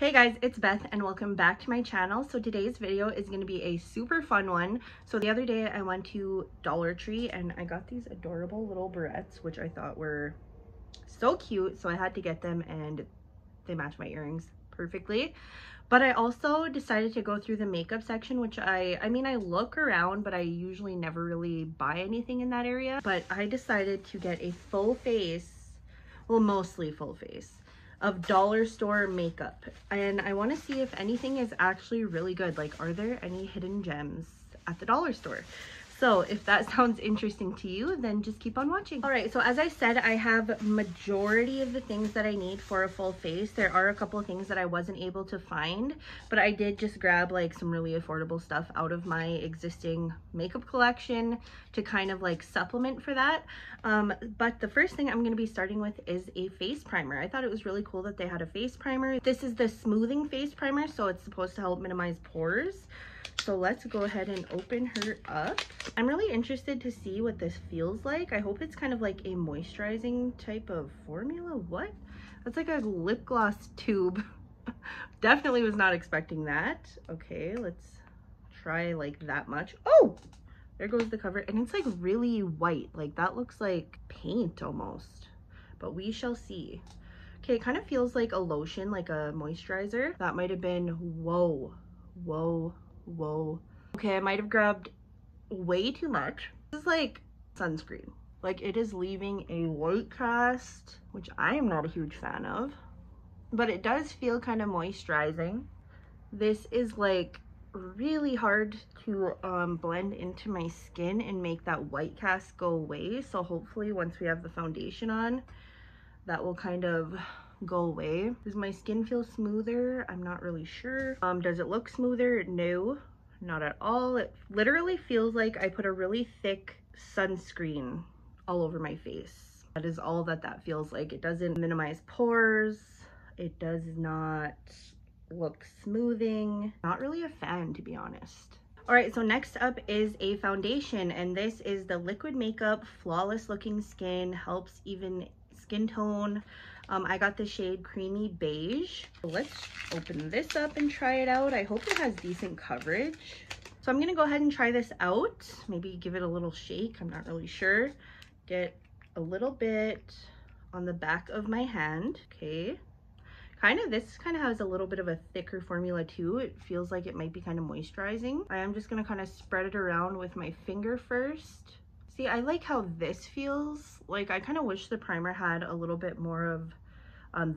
Hey guys, it's Beth and welcome back to my channel. So today's video is going to be a super fun one. So the other day I went to Dollar Tree and I got these adorable little barrettes, which I thought were so cute. So I had to get them and they match my earrings perfectly. But I also decided to go through the makeup section, which I look around, but I usually never really buy anything in that area. But I decided to get a full face, well, mostly full face, of dollar store makeup, and I want to see if anything is actually really good. Like, are there any hidden gems at the dollar store? So if that sounds interesting to you, then just keep on watching. All right, so as I said, I have majority of the things that I need for a full face. There are a couple of things that I wasn't able to find, but I did just grab like some really affordable stuff out of my existing makeup collection to kind of like supplement for that. But the first thing I'm going to be starting with is a face primer. I thought it was really cool that they had a face primer. This is the smoothing face primer, so it's supposed to help minimize pores. So let's go ahead and open her up. I'm really interested to see what this feels like. I hope it's kind of like a moisturizing type of formula. What? That's like a lip gloss tube. Definitely was not expecting that. Okay, let's try like that much. Oh, there goes the cover. And it's like really white. Like that looks like paint almost, but we shall see. Okay, it kind of feels like a lotion, like a moisturizer. That might have been, whoa. Okay, I might have grabbed way too much. This is like sunscreen. Like, it is leaving a white cast, which I am not a huge fan of, but it does feel kind of moisturizing. This is like really hard to blend into my skin and make that white cast go away. So hopefully once we have the foundation on, that will kind of go away. Does my skin feel smoother? I'm not really sure. Does it look smoother? No, not at all. It literally feels like I put a really thick sunscreen all over my face. That is all that feels like. It doesn't minimize pores. It does not look smoothing. Not really a fan, to be honest. All right, so next up is a foundation, and this is the Liquid Makeup Flawless Looking Skin, helps even skin tone. I got the shade Creamy Beige. Let's open this up and try it out. I hope it has decent coverage. So I'm gonna go ahead and try this out. Maybe give it a little shake, I'm not really sure. Get a little bit on the back of my hand, okay. This kind of has a little bit of a thicker formula too. It feels like it might be kind of moisturizing. I am just gonna kind of spread it around with my finger first. See, I like how this feels. Like, I kind of wish the primer had a little bit more of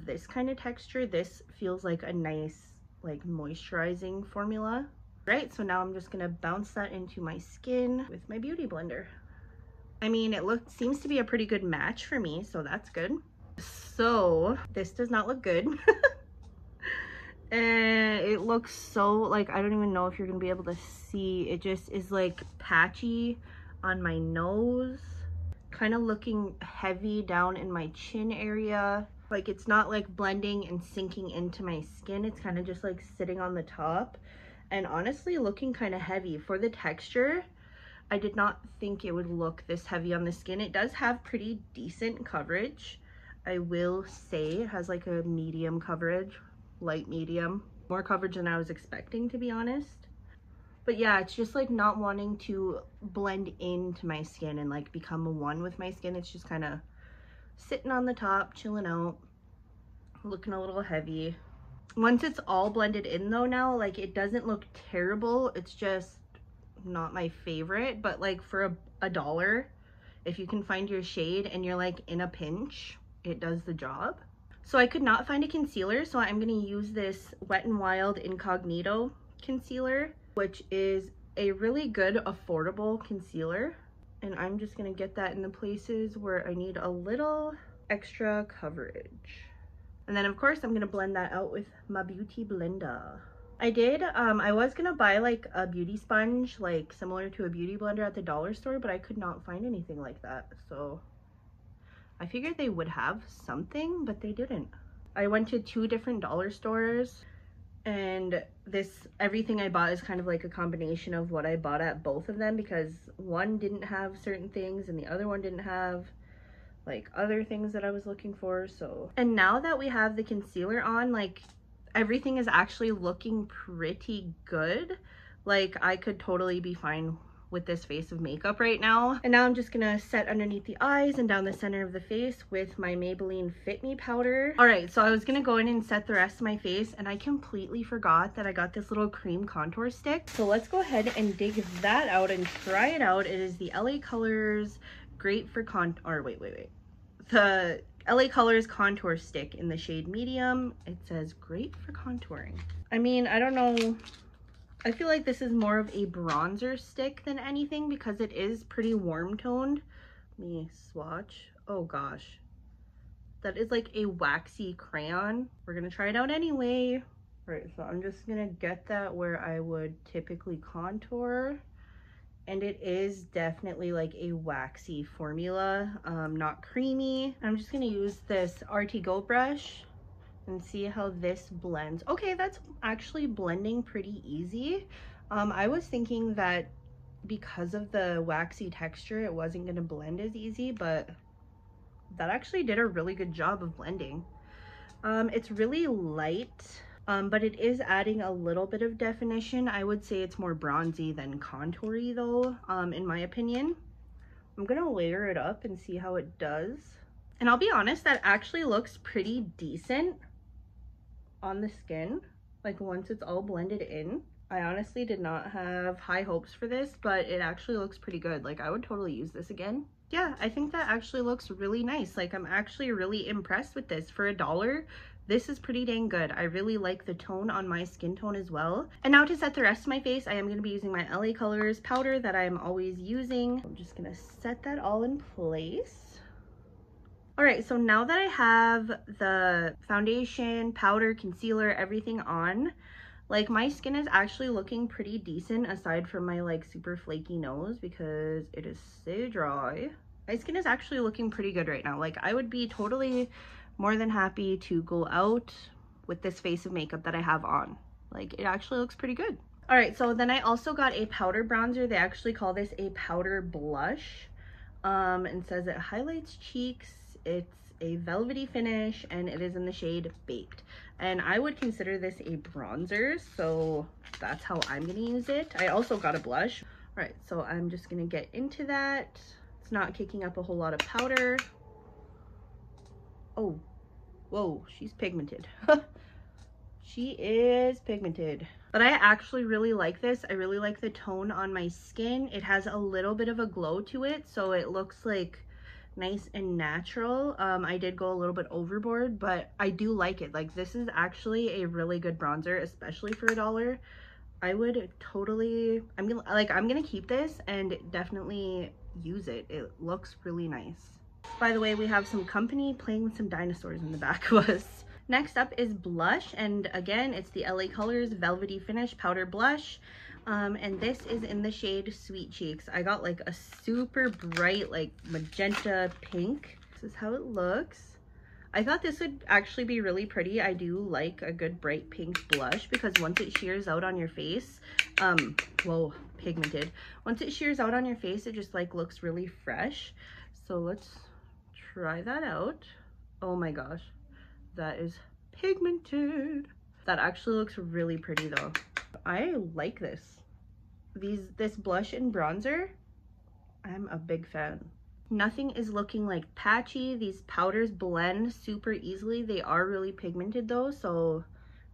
this kind of texture. This feels like a nice, like, moisturizing formula. Right, so now I'm just gonna bounce that into my skin with my beauty blender. I mean, it seems to be a pretty good match for me, so that's good. So this does not look good. And it looks so, like, I don't even know if you're gonna be able to see. It just is like patchy on my nose, kind of looking heavy down in my chin area. Like, it's not like blending and sinking into my skin. It's kind of just like sitting on the top, and honestly looking kind of heavy. For the texture, I did not think it would look this heavy on the skin. It does have pretty decent coverage, I will say. It has like a medium coverage, light medium, more coverage than I was expecting, to be honest. But yeah, it's just like not wanting to blend into my skin and like become one with my skin. It's just kind of sitting on the top, chilling out, looking a little heavy. Once it's all blended in though now, like, it doesn't look terrible. It's just not my favorite, but like for a dollar, if you can find your shade and you're like in a pinch, it does the job. So I could not find a concealer, so I'm going to use this Wet n Wild Incognito concealer, which is a really good affordable concealer, and I'm just going to get that in the places where I need a little extra coverage. And then of course I'm going to blend that out with my beauty blender. I was going to buy like a beauty sponge, like similar to a beauty blender at the dollar store, but I could not find anything like that, so I figured they would have something, but they didn't. I went to 2 different dollar stores, and everything I bought is kind of like a combination of what I bought at both of them, because one didn't have certain things and the other one didn't have like other things that I was looking for. So, and now that we have the concealer on, like, everything is actually looking pretty good. Like, I could totally be fine with this face of makeup right now. And now I'm just gonna set underneath the eyes and down the center of the face with my Maybelline FitMe powder. All right, so I was gonna go in and set the rest of my face, and I completely forgot that I got this little cream contour stick. So let's go ahead and dig that out and try it out. It is the LA Colors Great for the LA Colors contour stick in the shade medium. It says great for contouring. I mean, I don't know. I feel like this is more of a bronzer stick than anything because it is pretty warm toned. Let me swatch. Oh gosh. That is like a waxy crayon. We're gonna try it out anyway. All right, so I'm just gonna get that where I would typically contour. And it is definitely like a waxy formula, not creamy. I'm just gonna use this RT Go brush and see how this blends. Okay, that's actually blending pretty easy. I was thinking that because of the waxy texture, it wasn't gonna blend as easy, but that actually did a really good job of blending. It's really light, but it is adding a little bit of definition. I would say it's more bronzy than contoury though, in my opinion. I'm gonna layer it up and see how it does. And I'll be honest, that actually looks pretty decent on the skin, like once it's all blended in. I honestly did not have high hopes for this, but it actually looks pretty good. Like, I would totally use this again. Yeah, I think that actually looks really nice. Like, I'm actually really impressed with this. For $1, this is pretty dang good. I really like the tone on my skin tone as well. And now to set the rest of my face, I am going to be using my LA Colors powder that I'm always using. I'm just going to set that all in place. All right, so now that I have the foundation, powder, concealer, everything on, like, my skin is actually looking pretty decent aside from my like super flaky nose because it is so dry. My skin is actually looking pretty good right now. Like, I would be totally more than happy to go out with this face of makeup that I have on. Like, it actually looks pretty good. All right, so then I also got a powder bronzer. They actually call this a powder blush. And says it highlights cheeks. It's a velvety finish and it is in the shade Baked. And I would consider this a bronzer, so that's how I'm gonna use it. I also got a blush. All right, so I'm just gonna get into that. It's not kicking up a whole lot of powder. Oh, whoa, she's pigmented. She is pigmented. But I actually really like this. I really like the tone on my skin. It has a little bit of a glow to it, so it looks like nice and natural. I did go a little bit overboard, but I do like it. Like, this is actually a really good bronzer, especially for $1. I would totally, I'm gonna keep this and definitely use it. It looks really nice. By the way, we have some company playing with some dinosaurs in the back of us. Next up is blush, and again, it's the LA Colors Velvety Finish Powder Blush. And this is in the shade Sweet Cheeks. I got like a super bright, like magenta pink. This is how it looks. I thought this would actually be really pretty. I do like a good bright pink blush because once it shears out on your face, whoa, pigmented. Once it shears out on your face, it just like looks really fresh. So let's try that out. Oh my gosh, that is pigmented. That actually looks really pretty though. I like this. This blush and bronzer, I'm a big fan. Nothing is looking like patchy. These powders blend super easily. They are really pigmented though, so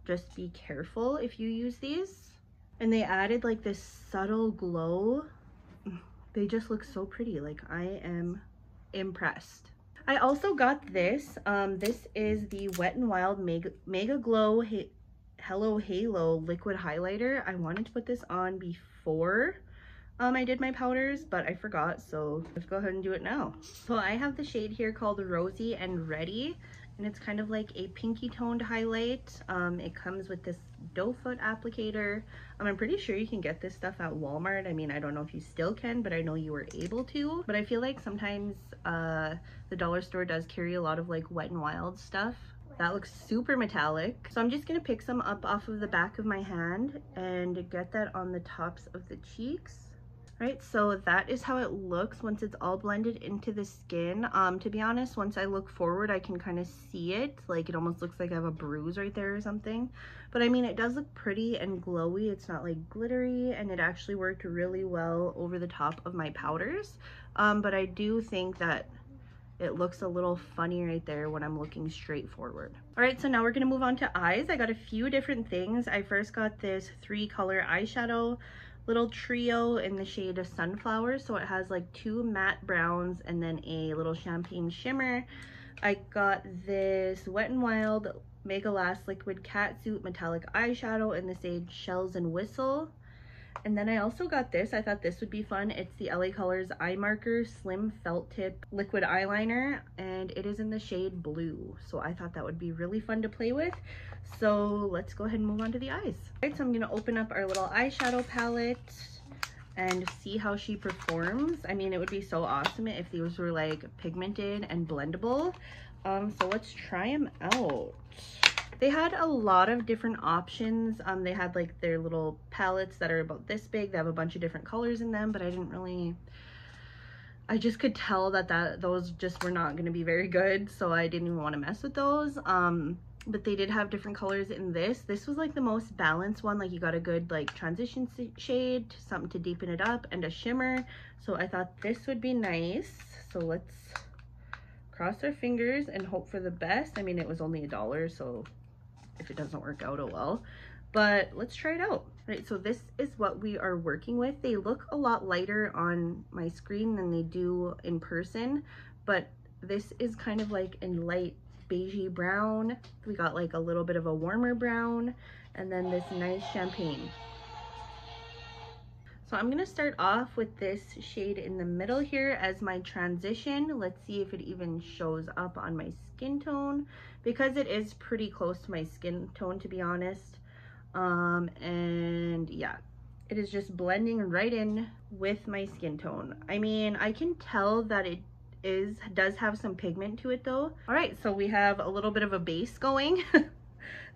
just be careful if you use these. And they added like this subtle glow. They just look so pretty. Like, I am impressed. I also got this. This is the Wet n Wild Mega Glow Hello Halo liquid highlighter. I wanted to put this on before I did my powders, but I forgot, so let's go ahead and do it now. So I have the shade here called Rosy and Ready, and it's kind of like a pinky toned highlight. It comes with this doe foot applicator. I'm pretty sure you can get this stuff at Walmart. I mean, I don't know if you still can, but I know you were able to. But I feel like sometimes the dollar store does carry a lot of like Wet n Wild stuff. That looks super metallic. So I'm just gonna pick some up off of the back of my hand and get that on the tops of the cheeks. Right, so that is how it looks once it's all blended into the skin. To be honest, once I look forward, I can kind of see it. Like, it almost looks like I have a bruise right there or something. But I mean, it does look pretty and glowy. It's not like glittery, and it actually worked really well over the top of my powders. But I do think that it looks a little funny right there when I'm looking straight forward. All right, so now we're gonna move on to eyes. I got a few different things. I first got this 3-color eyeshadow little trio in the shade of Sunflower. So it has like 2 matte browns and then a little champagne shimmer. I got this Wet n Wild Mega Last Liquid Catsuit metallic eyeshadow in the shade Shells and Whistle. And then I also got this. I thought this would be fun. It's the LA Colors Eye Marker Slim Felt Tip Liquid Eyeliner, and it is in the shade Blue. So I thought that would be really fun to play with. So let's go ahead and move on to the eyes. All right, so I'm gonna open up our little eyeshadow palette and see how she performs. I mean, it would be so awesome if these were like pigmented and blendable. So let's try them out. They had a lot of different options. They had like their little palettes that are about this big. They have a bunch of different colors in them, but I just could tell that those just were not gonna be very good, so I didn't even want to mess with those. But they did have different colors in this. This was like the most balanced one. Like, you got a good like transition shade, something to deepen it up, and a shimmer. So I thought this would be nice. So let's cross our fingers and hope for the best. I mean, it was only $1, so if it doesn't work out, oh well. But let's try it out. Right, so this is what we are working with. They look a lot lighter on my screen than they do in person, but this is kind of like in light beigey brown. We got like a little bit of a warmer brown, and then this nice champagne. So I'm gonna start off with this shade in the middle here as my transition. Let's see if it even shows up on my skin tone, because it is pretty close to my skin tone, to be honest. And yeah, it is just blending right in with my skin tone. I mean, I can tell that it does have some pigment to it though. All right, so we have a little bit of a base going.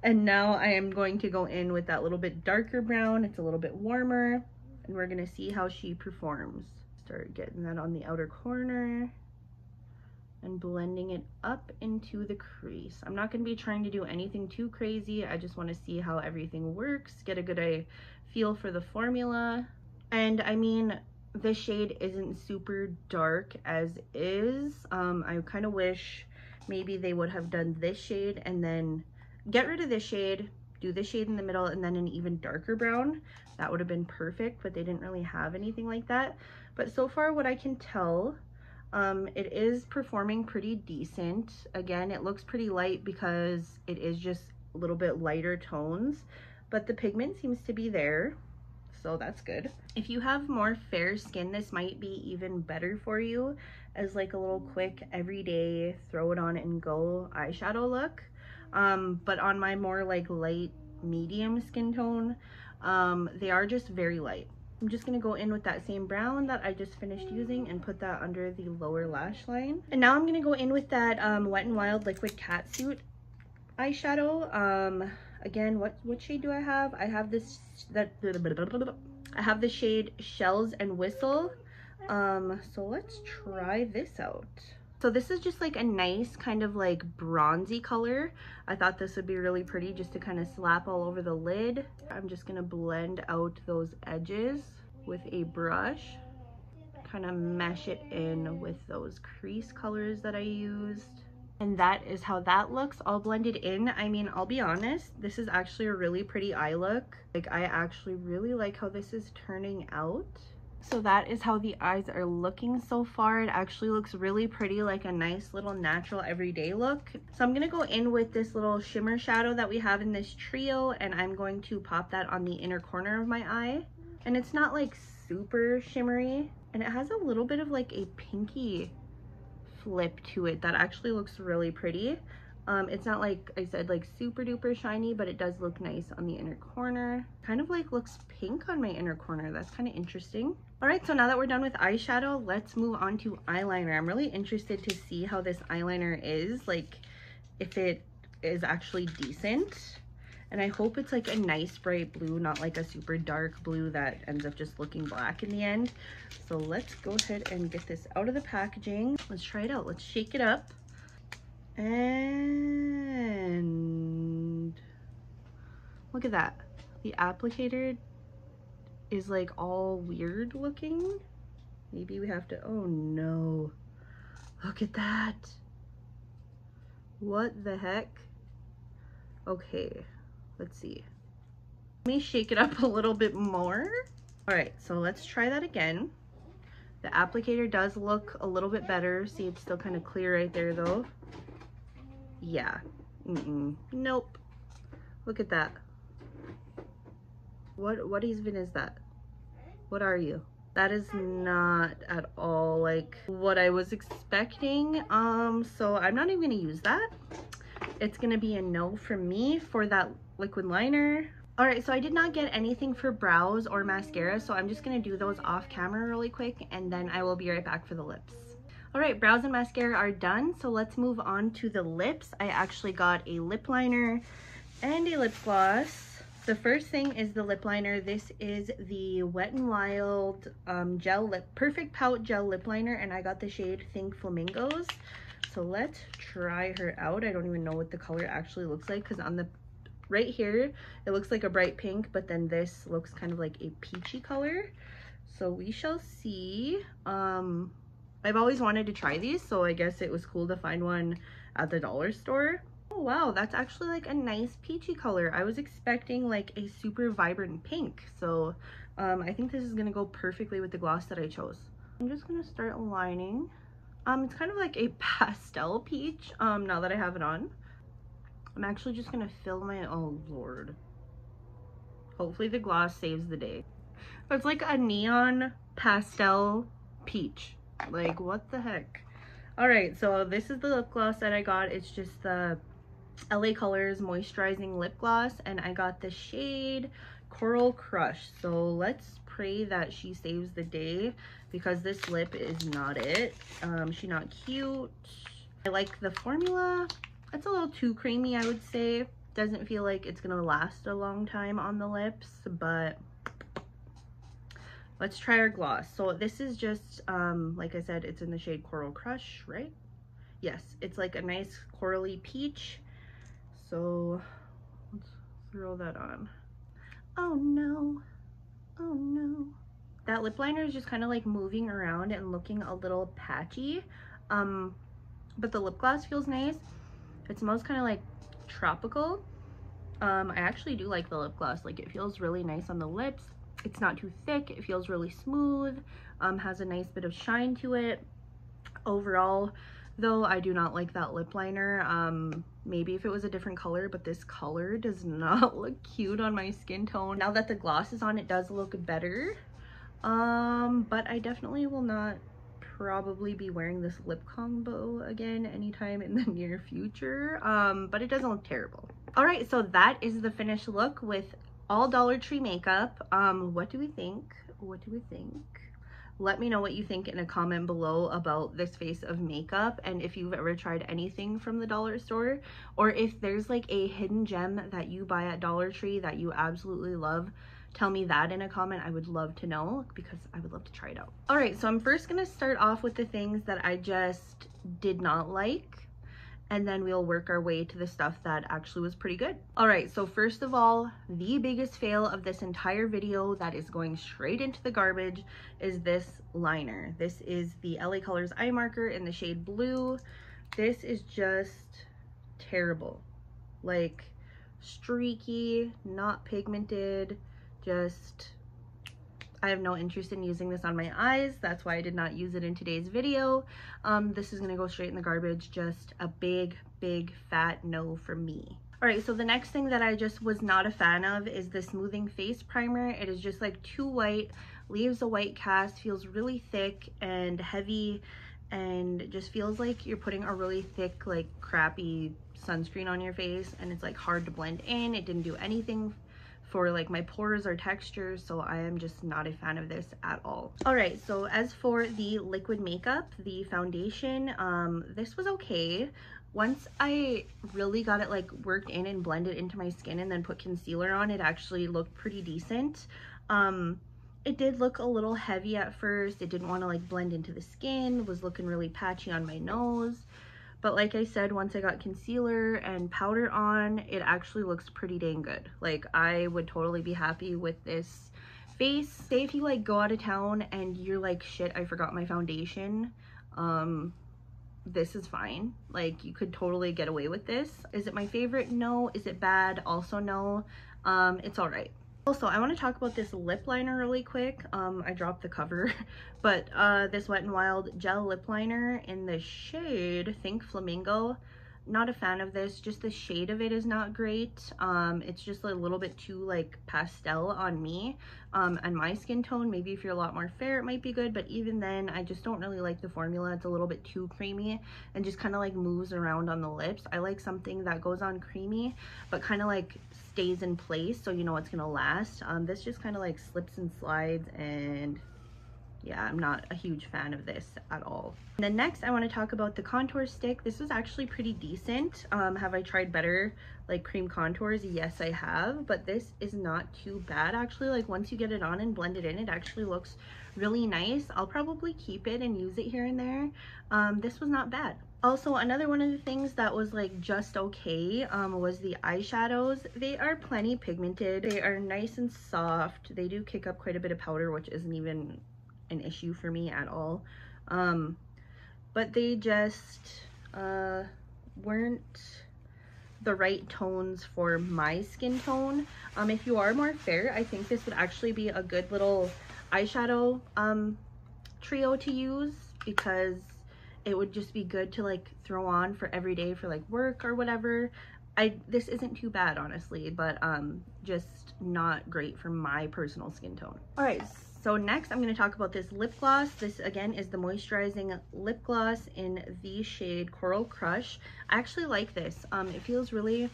And now I am going to go in with that little bit darker brown. It's a little bit warmer, and we're gonna see how she performs. Start getting that on the outer corner and blending it up into the crease. I'm not gonna be trying to do anything too crazy. I just wanna see how everything works, get a good feel for the formula. And I mean, this shade isn't super dark as is. I kind of wish maybe they would have done this shade and then get rid of this shade, do this shade in the middle, and then an even darker brown. That would have been perfect, but they didn't really have anything like that. But so far, what I can tell, it is performing pretty decent. Again, it looks pretty light because it is just a little bit lighter tones, but the pigment seems to be there. So that's good. If you have more fair skin, this might be even better for you as like a little quick everyday throw it on and go eyeshadow look. But on my more like light medium skin tone, they are just very light. I'm just gonna go in with that same brown that I just finished using and put that under the lower lash line. And now I'm gonna go in with that Wet n Wild Liquid Catsuit eyeshadow. Again, what shade do I have? I have this, I have the shade Shells and Whistle. So let's try this out. So this is just like a nice kind of like bronzy color. I thought this would be really pretty just to kind of slap all over the lid. I'm just gonna blend out those edges with a brush, kind of mesh it in with those crease colors that I used. And that is how that looks all blended in. I mean, I'll be honest, this is actually a really pretty eye look. Like, I actually really like how this is turning out. So that is how the eyes are looking so far. It actually looks really pretty, like a nice little natural everyday look. So I'm gonna go in with this little shimmer shadow that we have in this trio, and I'm going to pop that on the inner corner of my eye. And it's not like super shimmery, and it has a little bit of like a pinky flip to it that actually looks really pretty. It's not, like I said, like super duper shiny, but it does look nice on the inner corner. Kind of like looks pink on my inner corner. That's kind of interesting. All right, so now that we're done with eyeshadow, let's move on to eyeliner. I'm really interested to see how this eyeliner is, like if it is actually decent. And I hope it's like a nice bright blue, not like a super dark blue that ends up just looking black in the end. So let's go ahead and get this out of the packaging. Let's try it out. Let's shake it up. And look at that. The applicator is like all weird looking. Maybe we have to, oh no. Look at that. What the heck? Okay, let's see. Let me shake it up a little bit more. All right, so let's try that again. The applicator does look a little bit better. See, it's still kind of clear right there though. Yeah, nope. Look at that. What even is that? What are you? That is not at all like what I was expecting. So I'm not even gonna use that. It's gonna be a no from me for that liquid liner. All right, so I did not get anything for brows or mascara, so I'm just gonna do those off camera really quick, and then I will be right back for the lips. All right, brows and mascara are done, so let's move on to the lips. I actually got a lip liner and a lip gloss. The first thing is the lip liner. This is the WetnWild Perfect Pout Gel Lip Liner, and I got the shade Think Flamingos. So let's try her out. I don't even know what the color actually looks like, because on the right here, it looks like a bright pink, but then this looks kind of like a peachy color. So we shall see. I've always wanted to try these, so I guess it was cool to find one at the dollar store. Oh wow, that's actually like a nice peachy color. I was expecting like a super vibrant pink, so I think this is gonna go perfectly with the gloss that I chose. I'm just gonna start lining. It's kind of like a pastel peach now that I have it on. I'm actually just gonna fill my, oh lord, hopefully the gloss saves the day. It's like a neon pastel peach. Like, what the heck? All right, so this is the lip gloss that I got. It's just the LA Colors Moisturizing Lip Gloss, and I got the shade Coral Crush. So let's pray that she saves the day, because this lip is not it. She's not cute. I like the formula. It's a little too creamy, I would say. Doesn't feel like it's gonna last a long time on the lips, but let's try our gloss. So this is just, like I said, it's in the shade Coral Crush, right? Yes, it's like a nice corally peach. So let's throw that on. Oh no, oh no. That lip liner is just kind of like moving around and looking a little patchy. But the lip gloss feels nice. It smells kind of like tropical. I actually do like the lip gloss. Like, it feels really nice on the lips. It's not too thick. It feels really smooth. Has a nice bit of shine to it. Overall, though, I do not like that lip liner. Maybe if it was a different color, but this color does not look cute on my skin tone. Now that the gloss is on, it does look better. But I definitely will not probably be wearing this lip combo again anytime in the near future. But it doesn't look terrible. All right, so that is the finished look with all Dollar Tree makeup. What do we think? What do we think? Let me know what you think in a comment below about this face of makeup, and if you've ever tried anything from the dollar store, or if there's like a hidden gem that you buy at Dollar Tree that you absolutely love. Tell me that in a comment. I would love to know, because I would love to try it out. All right, so I'm first gonna start off with the things that I just did not like, and then we'll work our way to the stuff that actually was pretty good. All right, so first of all, the biggest fail of this entire video that is going straight into the garbage is this liner. This is the LA Colors eye marker in the shade Blue. This is just terrible. Like, streaky, not pigmented, just, I have no interest in using this on my eyes. That's why I did not use it in today's video. This is gonna go straight in the garbage. Just a big, big fat no for me. All right, so the next thing that I just was not a fan of is the Smoothing Face Primer. It is just like too white, leaves a white cast, feels really thick and heavy, and just feels like you're putting a really thick, like crappy sunscreen on your face, and it's like hard to blend in. It didn't do anything for like my pores or textures, so I am just not a fan of this at all. All right, so as for the liquid makeup, the foundation, this was okay. Once I really got it like worked in and blended into my skin and then put concealer on, it actually looked pretty decent. It did look a little heavy at first. It didn't want to like blend into the skin. It was looking really patchy on my nose. But like I said, once I got concealer and powder on, it actually looks pretty dang good. Like, I would totally be happy with this face. Say if you like go out of town and you're like, shit, I forgot my foundation. This is fine. Like, you could totally get away with this. Is it my favorite? No. Is it bad? Also no. It's all right. Also, I want to talk about this lip liner really quick. I dropped the cover, but this Wet n Wild gel lip liner in the shade Think Flamingo. Not a fan of this. Just the shade of it is not great. It's just a little bit too like pastel on me and my skin tone. Maybe if you're a lot more fair, it might be good, but even then, I just don't really like the formula. It's a little bit too creamy and just kind of like moves around on the lips. I like something that goes on creamy, but kind of like stays in place so you know it's gonna last. This just kind of like slips and slides, and yeah, I'm not a huge fan of this at all. And then next, I want to talk about the contour stick. This was actually pretty decent. Have I tried better like cream contours? Yes, I have, but this is not too bad actually. Like, once you get it on and blend it in, it actually looks really nice. I'll probably keep it and use it here and there. This was not bad. Also, another one of the things that was like just okay was the eyeshadows. They are plenty pigmented. They are nice and soft. They do kick up quite a bit of powder, which isn't even an issue for me at all. But they just weren't the right tones for my skin tone. If you are more fair, I think this would actually be a good little eyeshadow trio to use, because it would just be good to like throw on for every day for like work or whatever. This isn't too bad honestly, but just not great for my personal skin tone. All right, so next I'm going to talk about this lip gloss. This again is the Moisturizing lip gloss in the shade Coral Crush. I actually like this. It feels really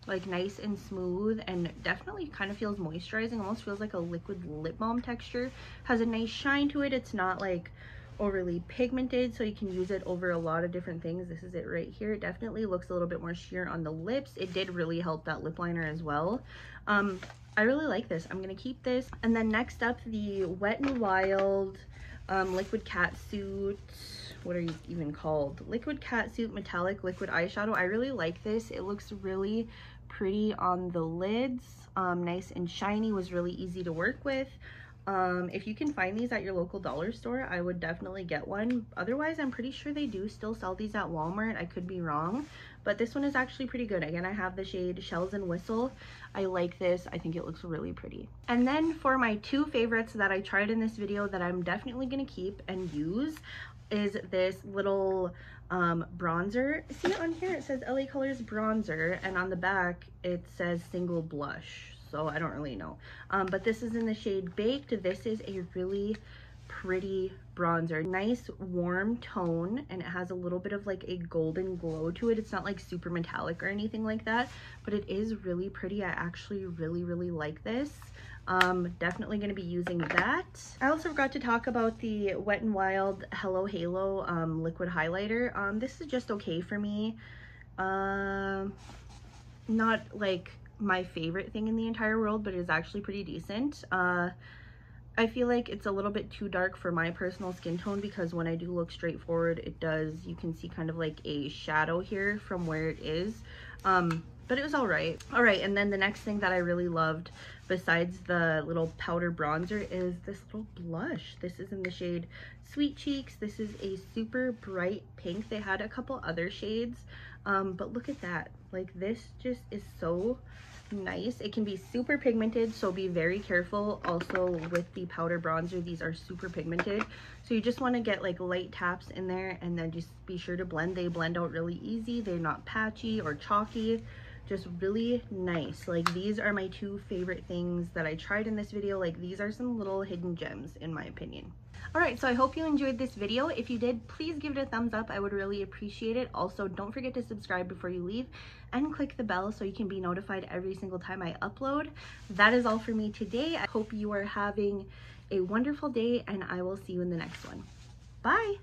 like nice and smooth, and definitely kind of feels moisturizing. Almost feels like a liquid lip balm texture. Has a nice shine to it. It's not like overly pigmented, so you can use it over a lot of different things. This is it right here. It definitely looks a little bit more sheer on the lips. It did really help that lip liner as well. I really like this. I'm gonna keep this. And then next up, the Wet n Wild liquid catsuit. What are you even called? Liquid catsuit metallic liquid eyeshadow. I really like this. It looks really pretty on the lids. Nice and shiny. Was really easy to work with. If you can find these at your local dollar store, I would definitely get one. Otherwise, I'm pretty sure they do still sell these at Walmart. I could be wrong, but this one is actually pretty good. Again, I have the shade Shells and Whistle. I like this. I think it looks really pretty. And then for my two favorites that I tried in this video that I'm definitely going to keep and use is this little bronzer. See on here it says LA Colors bronzer, and on the back it says single blush. So I don't really know, but this is in the shade Baked. This is a really pretty bronzer, nice warm tone, and it has a little bit of like a golden glow to it. It's not like super metallic or anything like that, but it is really pretty. I actually really like this. Definitely going to be using that. I also forgot to talk about the Wet n Wild Hello Halo liquid highlighter. This is just okay for me. Not like my favorite thing in the entire world, but it is actually pretty decent. I feel like it's a little bit too dark for my personal skin tone, because when I do look straight forward, it does, you can see kind of like a shadow here from where it is. But it was all right. And then the next thing that I really loved besides the little powder bronzer is this little blush. This is in the shade Sweet Cheeks. This is a super bright pink. They had a couple other shades, but look at that. Like, this just is so nice. It can be super pigmented, so be very careful also with the powder bronzer. These are super pigmented, so you just want to get like light taps in there, and then just be sure to blend. They blend out really easy. They're not patchy or chalky, just really nice. Like, these are my two favorite things that I tried in this video. Like, these are some little hidden gems in my opinion. Alright, so I hope you enjoyed this video. If you did, please give it a thumbs up. I would really appreciate it. Also, don't forget to subscribe before you leave and click the bell so you can be notified every single time I upload. That is all for me today. I hope you are having a wonderful day, and I will see you in the next one. Bye!